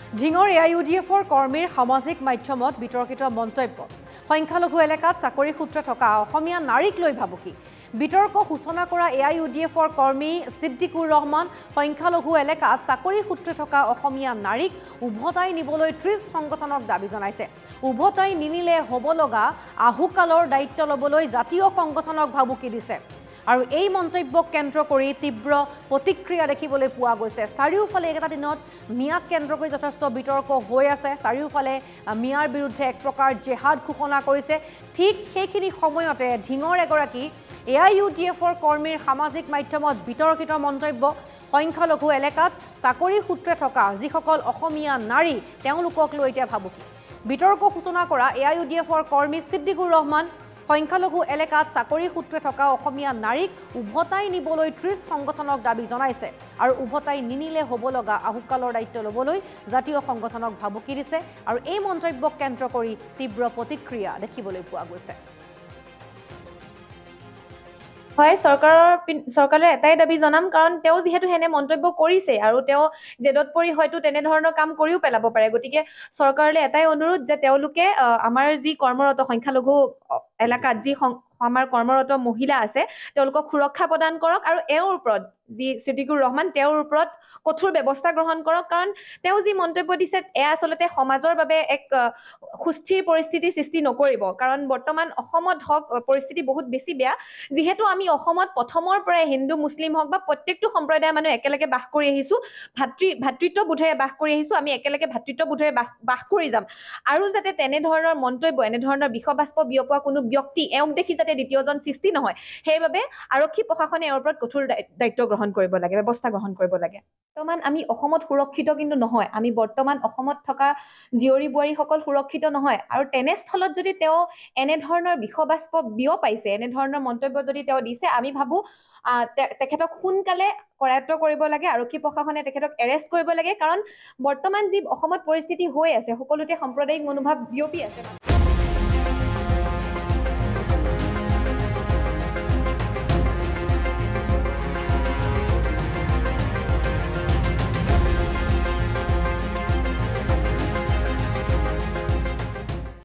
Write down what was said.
ঢিঙৰ AIUDFৰ কৰ্মীৰ সামাজিক মাধ্যমত বিতৰ্কিত মন্তব্য সংখ্যালঘু এলেকাত চাকৰি সূত্ৰে থকা অসমীয়া নাৰীক লৈ ভাবুকি বিতৰ্ক সূচনা কৰা AIUDFৰ কৰ্মী সিদ্দিকুৰ ৰহমান সংখ্যালঘু এলেকাত চাকৰি সূত্ৰে থকা অসমীয়া নাৰীক উভতাই নিবলৈ 30 সংগঠনক দাবী জনাইছে উভতাই নিনিলে হ'ব লগা আহুকালৰ দায়িত্ব লবলৈ জাতীয় সংগঠনক ভাবুকি দিছে আৰু এই মন্তব্যক কেন্দ্ৰ কৰি তীব্ৰ প্ৰতিক্ৰিয়া দেখিবলৈ পোৱা গৈছে চাৰিওফালে এটা দিনত মিয়াক কেন্দ্ৰ কৰি যথেষ্ট বিতৰ্ক হৈ আছে চাৰিওফালে মিয়াৰ বিৰুদ্ধে এক প্ৰকাৰ জেহাদ ঘোষণা কৰিছে ঠিক সেইখিনি সময়তে ঢিঙৰ এগৰাকী AIUDFৰ কৰ্মীৰ সামাজিক মাধ্যমত বিতৰ্কিত মন্তব্য সংখ্যালঘু এলেকাত চাকৰি সূত্ৰে থকা যিসকল অসমীয়া নাৰী তেওঁলোকক লৈ এতিয়া ভাবুকি বিতৰ্ক সূচনা কৰা AIUDFৰ কৰ্মী সিদ্দিকুৰ ৰহমান সংখ্যালঘু এলেকাত চাকৰি সূত্ৰে থকা অসমীয়া নাৰীক উভতাই নিবলৈ 30 সংগঠনক দাবী জনাইছে আৰু উভতাই নিনিলে হ'ব লগা আহুকালৰ দায়িত্ব লবলৈ জাতীয় সংগঠনক ভাবুকি দিছে আৰু এই মন্তব্যক কেন্দ্ৰ কৰি তীব্ৰ প্ৰতিক্ৰিয়া দেখিবলৈ পোৱা গৈছে হয় সৰকাৰে এটাই দাবী জনাম কাৰণ তেও যেহেতু হেনে মন্তব্য কৰিছে আৰু তেও জেদত পৰি হয়তো তেনে ধৰণৰ কাম কৰিও পেলাব পাৰে গতিকে সৰকাৰলৈ এটাই অনুৰোধ যে তেওঁলোকে আমাৰ যি কৰ্মৰত সংখ্যালঘু এলেকাত যি আমাৰ কৰ্মৰত মহিলা আছে তেওঁলোকক সুৰক্ষা প্ৰদান কৰক আৰু এওঁৰ ওপৰত যি সিদ্দিকুৰ ৰহমান তেওঁৰ ওপৰত কঠোৰ ব্যৱস্থা গ্ৰহণ কৰক কাৰণ তেওঁ যি মন্তব্য দিছে এয়া আচলতে সমাজৰ বাবে এক সুস্থিৰ পৰিস্থিতি সৃষ্টি নকৰিব কাৰণ বৰ্তমান অসমত হক পৰিস্থিতি বহুত বেছি বেয়া যেহেতু আমি অসমত প্ৰথমৰ পৰাই হিন্দু মুছলিম হক বা প্ৰত্যেকটো সম্প্ৰদায়ৰ মানুহ একেলগে বাস কৰি আহিছো ভাতৃত্ববোধেৰে বাস কৰি আহিছো আমি একেলগে ভাতৃত্ববোধেৰে বাস কৰি যাম আৰু যাতে তেনে ধৰণৰ মন্তব্য এনে ধৰণৰ বিষবাস্প বিয়পোৱা কোনো ব্যক্তি এওঁক দেখি যাতে দ্বিতীয়জন সৃষ্টি নহয় সেইবাবে আৰক্ষী প্ৰশাসনে ইয়াৰ ওপৰত কঠোৰ দায়িত্ব গ্ৰহণ কৰিব লাগে ব্যৱস্থা গ্ৰহণ কৰিব লাগে বৰ্তমান আমি অসমত সুৰক্ষিত কিন্তু নহয় আমি বৰ্তমান অসমত থকা জীয়ৰী বোৱাৰীসকল সুৰক্ষিত নহয় আৰু তেনেস্থলত যদি তেওঁ এনে ধৰণৰ বিষবাস্প বিয়পাইছে এনে ধৰণৰ মন্তব্য যদি তেওঁ দিছে আমি ভাবো তেখেতক সোনকালে কৰায়ত্ব কৰিব লাগে আৰক্ষী প্ৰশাসনে তেখেতক এৰেষ্ট কৰিব লাগে কাৰণ বৰ্তমান যি অসমত পৰিস্থিতি হৈ আছে সকলোতে সাম্প্ৰদায়িক মনোভাৱ বিয়পি আছে